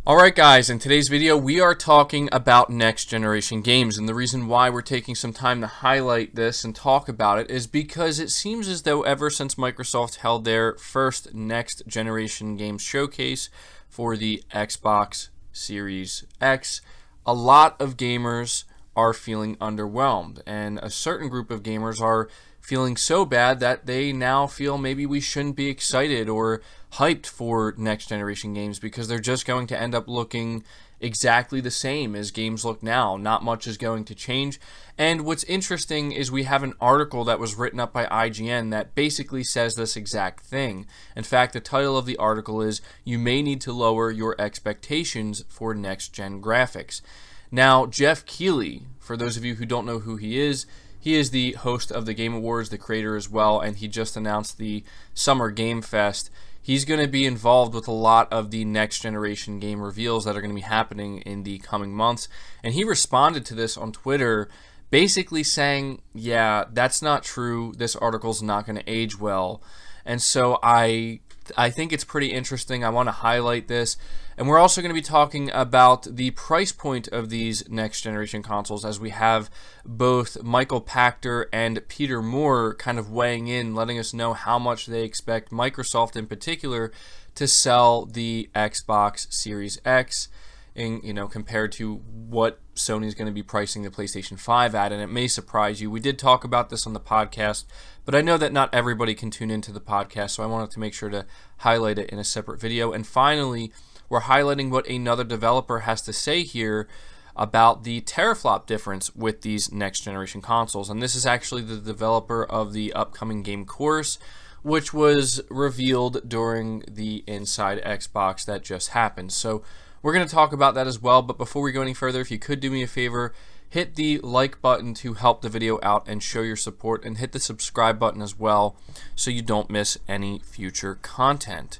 Alright guys, in today's video we are talking about next generation games, and the reason why we're taking some time to highlight this and talk about it is because it seems as though ever since Microsoft held their first next generation games showcase for the Xbox Series X, a lot of gamers are feeling underwhelmed, and a certain group of gamers are feeling so bad that they now feel maybe we shouldn't be excited or hyped for next generation games because they're just going to end up looking exactly the same as games look now. Not much is going to change. And what's interesting is we have an article that was written up by IGN that basically says this exact thing. In fact, the title of the article is "You May Need to Lower Your Expectations for Next Gen Graphics." Now, Geoff Keighley, for those of you who don't know who he is the host of the Game Awards, the creator as well, and he just announced the Summer Game Fest. He's going to be involved with a lot of the next generation game reveals that are going to be happening in the coming months. And he responded to this on Twitter basically saying, yeah, that's not true. This article's not going to age well. And so I think it's pretty interesting. I want to highlight this. And we're also going to be talking about the price point of these next generation consoles, as we have both Micheal Pachter and Peter Moore kind of weighing in, letting us know how much they expect Microsoft in particular to sell the Xbox Series X, compared to what Sony's going to be pricing the PlayStation 5 at. And it may surprise you. We did talk about this on the podcast, but I know that not everybody can tune into the podcast, so I wanted to make sure to highlight it in a separate video. And finally, we're highlighting what another developer has to say here about the teraflop difference with these next generation consoles. And this is actually the developer of the upcoming game Course, which was revealed during the Inside Xbox that just happened. So we're going to talk about that as well. But before we go any further, if you could do me a favor, hit the like button to help the video out and show your support, and hit the subscribe button as well so you don't miss any future content.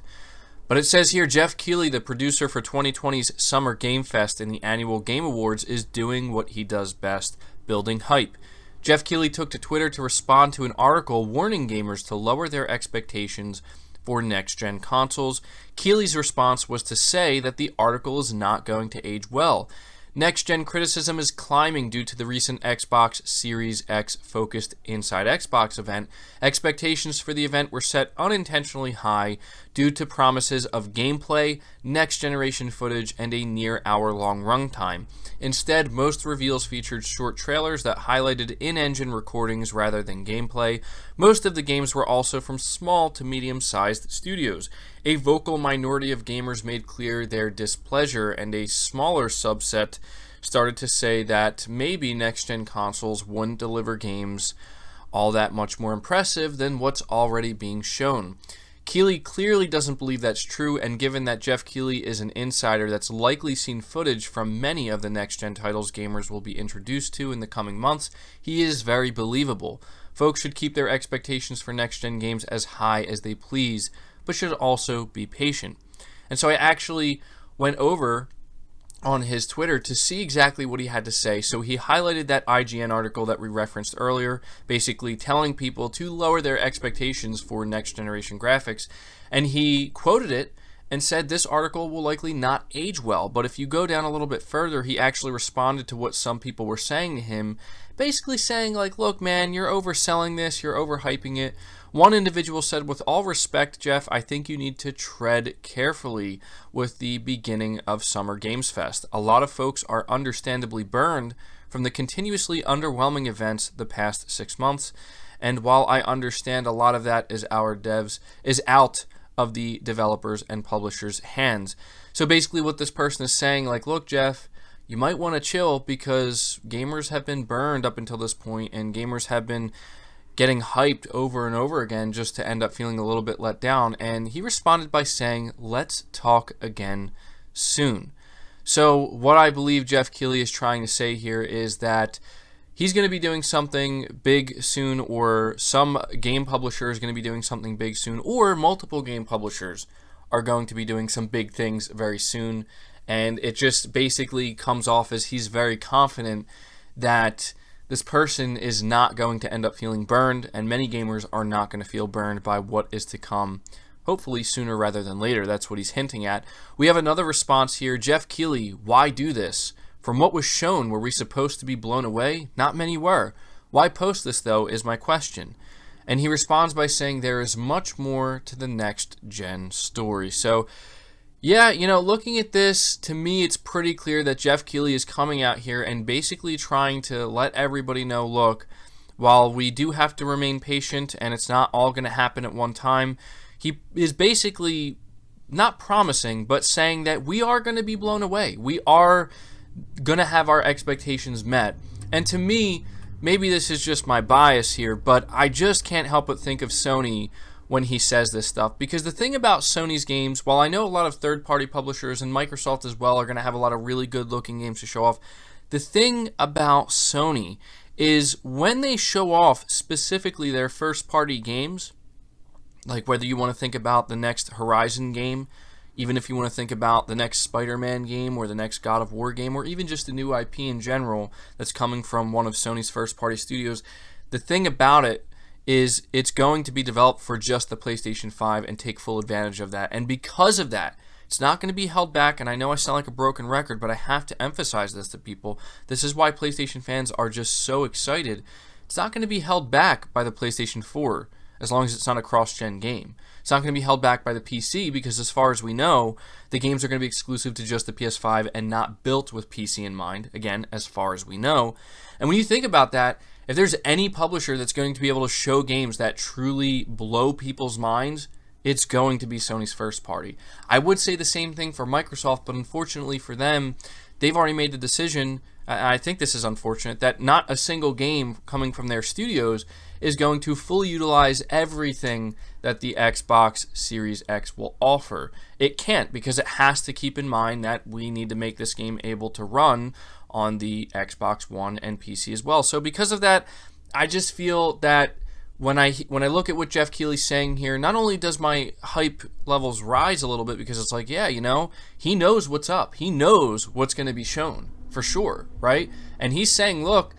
But it says here, Geoff Keighley, the producer for 2020's Summer Game Fest and the annual Game Awards, is doing what he does best, building hype. Geoff Keighley took to Twitter to respond to an article warning gamers to lower their expectations for next-gen consoles. Keighley's response was to say that the article is not going to age well. Next-gen criticism is climbing due to the recent Xbox Series X focused Inside Xbox event. Expectations for the event were set unintentionally high due to promises of gameplay, next-generation footage, and a near hour-long runtime. Instead, most reveals featured short trailers that highlighted in-engine recordings rather than gameplay. Most of the games were also from small to medium-sized studios. A vocal minority of gamers made clear their displeasure, and a smaller subset started to say that maybe next-gen consoles wouldn't deliver games all that much more impressive than what's already being shown. Keighley clearly doesn't believe that's true, and given that Geoff Keighley is an insider that's likely seen footage from many of the next-gen titles gamers will be introduced to in the coming months, he is very believable. Folks should keep their expectations for next-gen games as high as they please, but should also be patient. And so I actually went over on his Twitter to see exactly what he had to say. So he highlighted that IGN article that we referenced earlier, basically telling people to lower their expectations for next generation graphics, and he quoted it and said this article will likely not age well. But if you go down a little bit further, he actually responded to what some people were saying to him, basically saying like, look man, you're overselling this, you're overhyping it. One individual said, with all respect, Geoff, I think you need to tread carefully with the beginning of Summer Games Fest. A lot of folks are understandably burned from the continuously underwhelming events the past 6 months, and while I understand a lot of that is out of the developers and publishers' hands. So basically what this person is saying, like, look, Geoff, you might want to chill because gamers have been burned up until this point, and gamers have been getting hyped over and over again just to end up feeling a little bit let down. And he responded by saying, let's talk again soon. So what I believe Geoff Keighley is trying to say here is that he's going to be doing something big soon, or some game publisher is going to be doing something big soon, or multiple game publishers are going to be doing some big things very soon. And it just basically comes off as he's very confident that this person is not going to end up feeling burned, and many gamers are not going to feel burned by what is to come hopefully sooner rather than later. That's what he's hinting at. We have another response here. Geoff Keighley, why do this? From what was shown, were we supposed to be blown away? Not many were. Why post this, though, is my question. And he responds by saying there is much more to the next-gen story. So, yeah, looking at this, to me, it's pretty clear that Geoff Keighley is coming out here and basically trying to let everybody know, look, while we do have to remain patient and it's not all going to happen at one time, he is basically not promising, but saying that we are going to be blown away. We are going to have our expectations met. And to me, maybe this is just my bias here, but I just can't help but think of Sony when he says this stuff. Because the thing about Sony's games, while I know a lot of third-party publishers and Microsoft as well are going to have a lot of really good-looking games to show off, the thing about Sony is when they show off specifically their first-party games, like whether you want to think about the next Horizon game, even if you want to think about the next Spider-Man game or the next God of War game, or even just a new IP in general that's coming from one of Sony's first-party studios, the thing about it is it's going to be developed for just the PlayStation 5 and take full advantage of that. And because of that, it's not going to be held back, and I know I sound like a broken record, but I have to emphasize this to people. This is why PlayStation fans are just so excited. It's not going to be held back by the PlayStation 4, as long as it's not a cross-gen game. It's not going to be held back by the PC because, as far as we know, the games are going to be exclusive to just the PS5 and not built with PC in mind, again, as far as we know. And when you think about that, if there's any publisher that's going to be able to show games that truly blow people's minds, it's going to be Sony's first party. I would say the same thing for Microsoft, but unfortunately for them, they've already made the decision, I think this is unfortunate, that not a single game coming from their studios is going to fully utilize everything that the Xbox Series X will offer. It can't, because it has to keep in mind that we need to make this game able to run on the Xbox One and PC as well. So because of that, I just feel that when I look at what Geoff Keighley's saying here, not only does my hype levels rise a little bit, because it's like, yeah, he knows what's up. He knows what's going to be shown, for sure, right? And he's saying, look,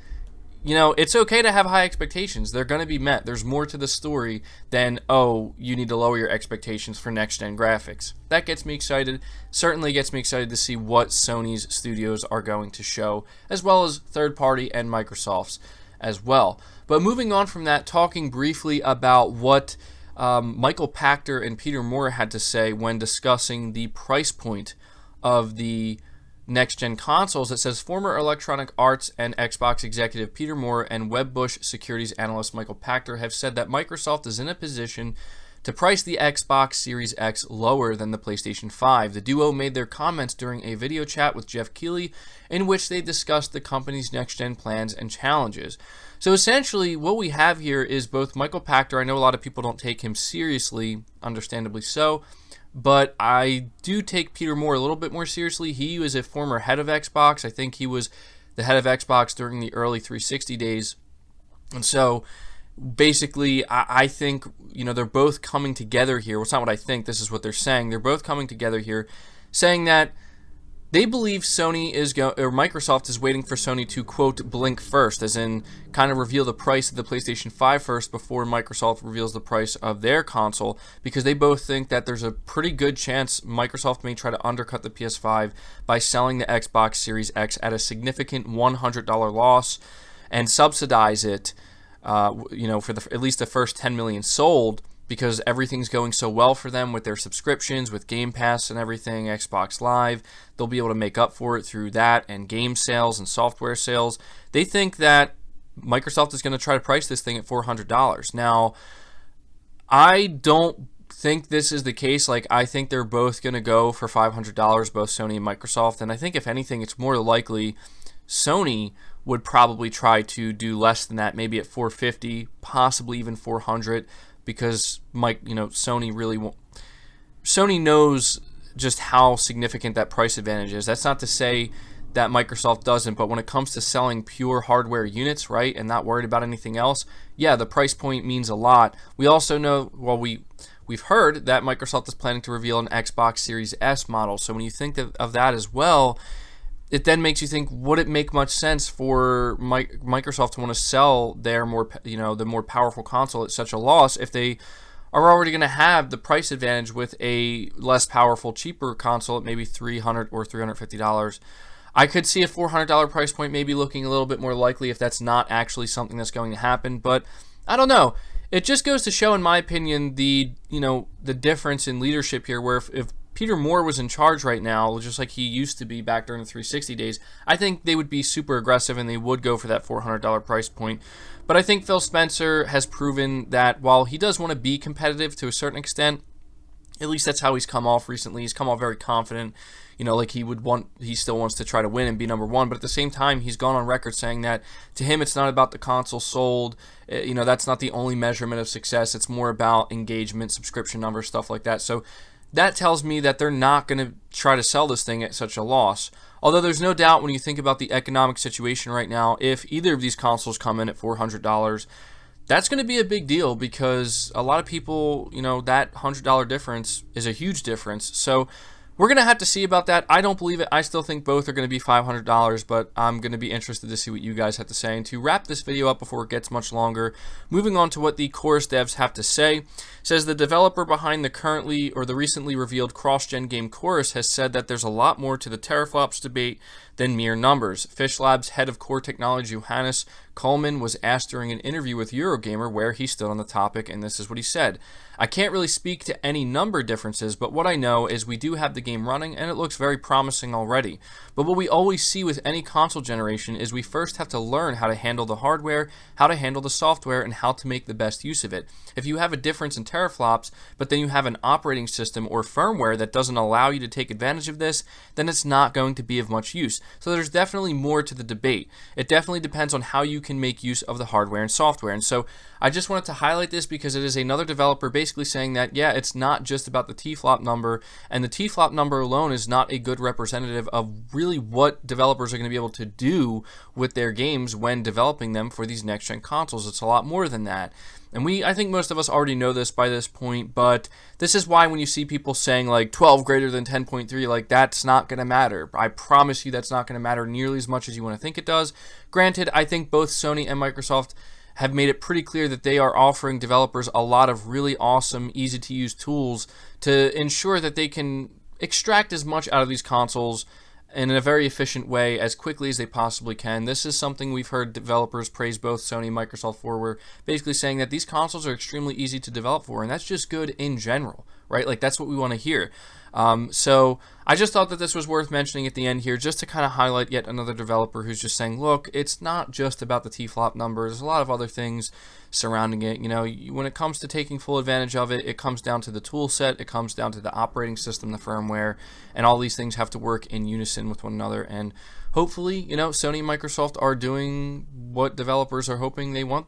it's okay to have high expectations. They're going to be met. There's more to the story than, oh, you need to lower your expectations for next-gen graphics. That gets me excited. Certainly gets me excited to see what Sony's studios are going to show, as well as third-party and Microsoft's as well. But moving on from that, talking briefly about what Micheal Pachter and Peter Moore had to say when discussing the price point of the next-gen consoles. It says, former Electronic Arts and Xbox executive Peter Moore and Wedbush securities analyst Micheal Pachter have said that Microsoft is in a position to price the Xbox Series X lower than the PlayStation 5. The duo made their comments during a video chat with Geoff Keighley in which they discussed the company's next-gen plans and challenges. So essentially, what we have here is both Micheal Pachter. I know a lot of people don't take him seriously, understandably so, but I do take Peter Moore a little bit more seriously. He was a former head of Xbox. I think he was the head of Xbox during the early 360 days. And so basically, I think, they're both coming together here. Well, it's not what I think. This is what they're saying. They're both coming together here, saying that they believe Microsoft is waiting for Sony to, quote, blink first, as in kind of reveal the price of the PlayStation 5 first before Microsoft reveals the price of their console, because they both think that there's a pretty good chance Microsoft may try to undercut the PS5 by selling the Xbox Series X at a significant $100 loss and subsidize it, for at least the first 10 million sold, because everything's going so well for them with their subscriptions, with Game Pass and everything, Xbox Live. They'll be able to make up for it through that and game sales and software sales. They think that Microsoft is going to try to price this thing at $400. Now, I don't think this is the case. I think they're both going to go for $500, both Sony and Microsoft. And I think, if anything, it's more likely Sony would probably try to do less than that, maybe at $450, possibly even $400. Because Sony really won't. Sony knows just how significant that price advantage is. That's not to say that Microsoft doesn't, but when it comes to selling pure hardware units, right, and not worried about anything else, yeah, the price point means a lot. We also know, we've heard that Microsoft is planning to reveal an Xbox Series S model. So when you think of that as well, it then makes you think, would it make much sense for Microsoft to want to sell their the more powerful console at such a loss if they are already going to have the price advantage with a less powerful, cheaper console at maybe $300 or $350. I could see a $400 price point maybe looking a little bit more likely if that's not actually something that's going to happen, but I don't know. It just goes to show, in my opinion, the difference in leadership here, where if Peter Moore was in charge right now, just like he used to be back during the 360 days, I think they would be super aggressive and they would go for that $400 price point. But I think Phil Spencer has proven that while he does want to be competitive to a certain extent, at least that's how he's come off recently. He's come off very confident, like he still wants to try to win and be number one. But at the same time, he's gone on record saying that to him, it's not about the console sold. That's not the only measurement of success. It's more about engagement, subscription numbers, stuff like that. So that tells me that they're not going to try to sell this thing at such a loss. Although there's no doubt when you think about the economic situation right now, if either of these consoles come in at $400, that's going to be a big deal because a lot of people, that $100 difference is a huge difference. So we're going to have to see about that. I don't believe it. I still think both are going to be $500, but I'm going to be interested to see what you guys have to say. And to wrap this video up before it gets much longer, moving on to what the Chorus devs have to say, says the developer behind the recently revealed cross-gen game Chorus has said that there's a lot more to the teraflops debate than mere numbers. Fish Lab's head of core technology, Johannes Coleman, was asked during an interview with Eurogamer where he stood on the topic, and this is what he said. I can't really speak to any number differences, but what I know is we do have the game running, and it looks very promising already. But what we always see with any console generation is we first have to learn how to handle the hardware, how to handle the software, and how to make the best use of it. If you have a difference in teraflops, but then you have an operating system or firmware that doesn't allow you to take advantage of this, then it's not going to be of much use. So there's definitely more to the debate. It definitely depends on how you can make use of the hardware and software. And so I just wanted to highlight this because it is another developer basically saying that, yeah, it's not just about the T-flop number, and the T-flop number alone is not a good representative of really what developers are going to be able to do with their games when developing them for these next-gen consoles. It's a lot more than that. And I think most of us already know this by this point, but this is why when you see people saying like 12 greater than 10.3, like that's not going to matter. I promise you that's not going to matter nearly as much as you want to think it does. Granted, I think both Sony and Microsoft have made it pretty clear that they are offering developers a lot of really awesome, easy-to-use tools to ensure that they can extract as much out of these consoles in a very efficient way as quickly as they possibly can. This is something we've heard developers praise both Sony and Microsoft for. We're basically saying that these consoles are extremely easy to develop for, and that's just good in general, right? Like, that's what we want to hear. So I just thought that this was worth mentioning at the end here, just to kind of highlight yet another developer who's just saying, look, it's not just about the T-flop number. There's a lot of other things surrounding it. When it comes to taking full advantage of it, it comes down to the tool set, it comes down to the operating system, the firmware, and all these things have to work in unison with one another. And hopefully, Sony and Microsoft are doing what developers are hoping they want,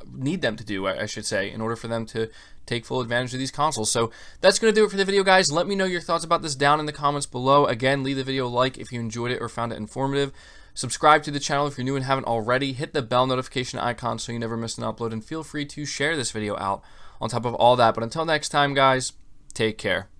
need them to do, I should say, in order for them to take full advantage of these consoles. So that's going to do it for the video, guys. Let me know your thoughts about this down in the comments below. Again, leave the video a like if you enjoyed it or found it informative. Subscribe to the channel if you're new and haven't already. Hit the bell notification icon so you never miss an upload, and feel free to share this video out on top of all that. But until next time, guys, take care.